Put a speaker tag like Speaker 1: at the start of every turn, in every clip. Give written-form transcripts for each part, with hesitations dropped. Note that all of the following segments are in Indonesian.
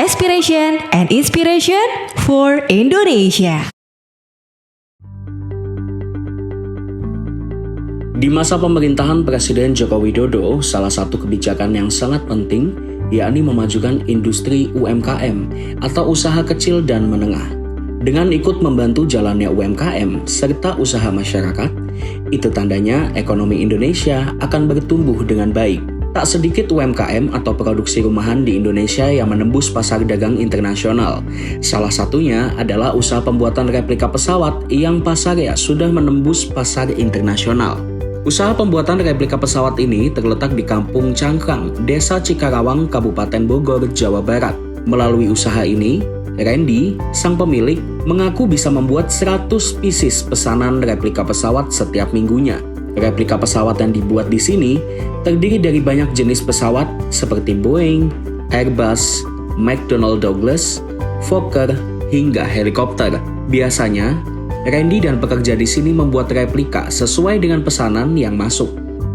Speaker 1: Aspiration and Inspiration for Indonesia.
Speaker 2: Di masa pemerintahan Presiden Joko Widodo, salah satu kebijakan yang sangat penting yakni memajukan industri UMKM atau usaha kecil dan menengah. Dengan ikut membantu jalannya UMKM serta usaha masyarakat, itu tandanya ekonomi Indonesia akan bertumbuh dengan baik. Tak sedikit UMKM atau produksi rumahan di Indonesia yang menembus pasar dagang internasional. Salah satunya adalah usaha pembuatan replika pesawat yang pasarnya sudah menembus pasar internasional. Usaha pembuatan replika pesawat ini terletak di Kampung Cangkrang, Desa Cikarawang, Kabupaten Bogor, Jawa Barat. Melalui usaha ini, Randy, sang pemilik, mengaku bisa membuat 100 pieces pesanan replika pesawat setiap minggunya. Replika pesawat yang dibuat di sini terdiri dari banyak jenis pesawat seperti Boeing, Airbus, McDonnell Douglas, Fokker, hingga helikopter. Biasanya, Randy dan pekerja di sini membuat replika sesuai dengan pesanan yang masuk.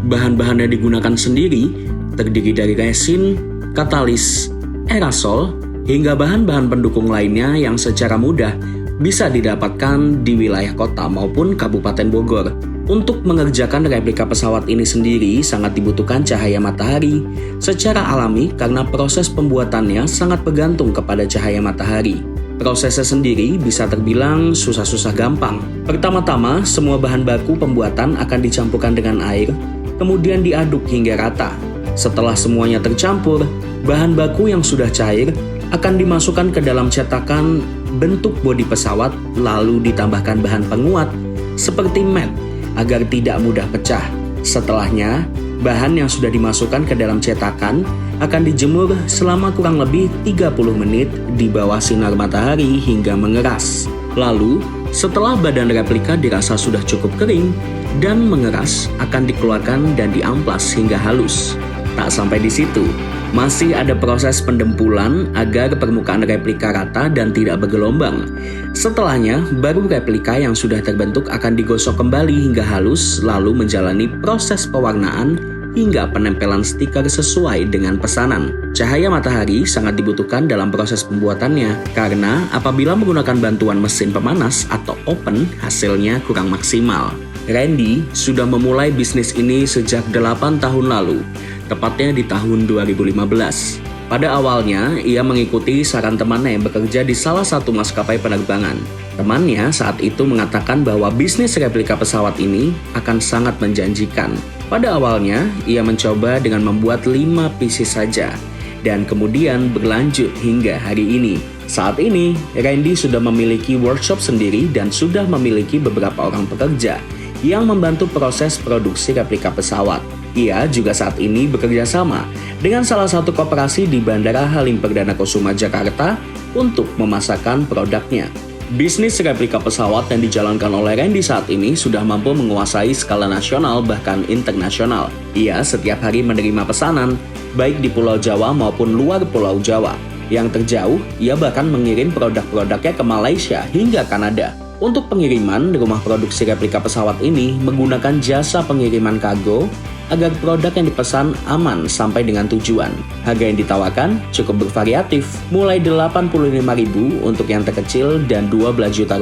Speaker 2: Bahan-bahan yang digunakan sendiri terdiri dari resin, katalis, aerosol, hingga bahan-bahan pendukung lainnya yang secara mudah bisa didapatkan di wilayah kota maupun Kabupaten Bogor. Untuk mengerjakan replika pesawat ini sendiri sangat dibutuhkan cahaya matahari secara alami karena proses pembuatannya sangat bergantung kepada cahaya matahari. Prosesnya sendiri bisa terbilang susah-susah gampang. Pertama-tama, semua bahan baku pembuatan akan dicampurkan dengan air, kemudian diaduk hingga rata. Setelah semuanya tercampur, bahan baku yang sudah cair akan dimasukkan ke dalam cetakan bentuk bodi pesawat lalu ditambahkan bahan penguat seperti mat agar tidak mudah pecah. Setelahnya, bahan yang sudah dimasukkan ke dalam cetakan akan dijemur selama kurang lebih 30 menit di bawah sinar matahari hingga mengeras. Lalu, setelah badan replika dirasa sudah cukup kering dan mengeras, akan dikeluarkan dan diamplas hingga halus. Tak sampai di situ, masih ada proses pendempulan agar permukaan replika rata dan tidak bergelombang. Setelahnya, baru replika yang sudah terbentuk akan digosok kembali hingga halus, lalu menjalani proses pewarnaan hingga penempelan stiker sesuai dengan pesanan. Cahaya matahari sangat dibutuhkan dalam proses pembuatannya, karena apabila menggunakan bantuan mesin pemanas atau oven, hasilnya kurang maksimal. Randy sudah memulai bisnis ini sejak 8 tahun lalu, tepatnya di tahun 2015. Pada awalnya, ia mengikuti saran temannya yang bekerja di salah satu maskapai penerbangan. Temannya saat itu mengatakan bahwa bisnis replika pesawat ini akan sangat menjanjikan. Pada awalnya, ia mencoba dengan membuat 5 pieces saja, dan kemudian berlanjut hingga hari ini. Saat ini, Randy sudah memiliki workshop sendiri dan sudah memiliki beberapa orang pekerja yang membantu proses produksi replika pesawat. Ia juga saat ini bekerja sama dengan salah satu koperasi di Bandara Halim Perdana Kusuma, Jakarta untuk memasarkan produknya. Bisnis replika pesawat yang dijalankan oleh Randy saat ini sudah mampu menguasai skala nasional bahkan internasional. Ia setiap hari menerima pesanan, baik di Pulau Jawa maupun luar Pulau Jawa. Yang terjauh, ia bahkan mengirim produk-produknya ke Malaysia hingga Kanada. Untuk pengiriman, rumah produksi replika pesawat ini menggunakan jasa pengiriman kargo agar produk yang dipesan aman sampai dengan tujuan. Harga yang ditawarkan cukup bervariatif, mulai Rp85.000 untuk yang terkecil dan Rp12 juta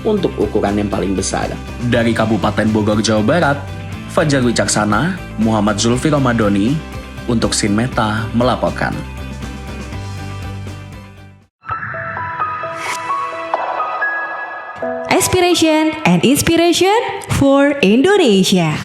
Speaker 2: untuk ukuran yang paling besar. Dari Kabupaten Bogor, Jawa Barat, Fajar Wicaksana, Muhammad Zulfi Ramadhani, untuk Sinmeta melaporkan.
Speaker 1: Aspiration and Inspiration for Indonesia.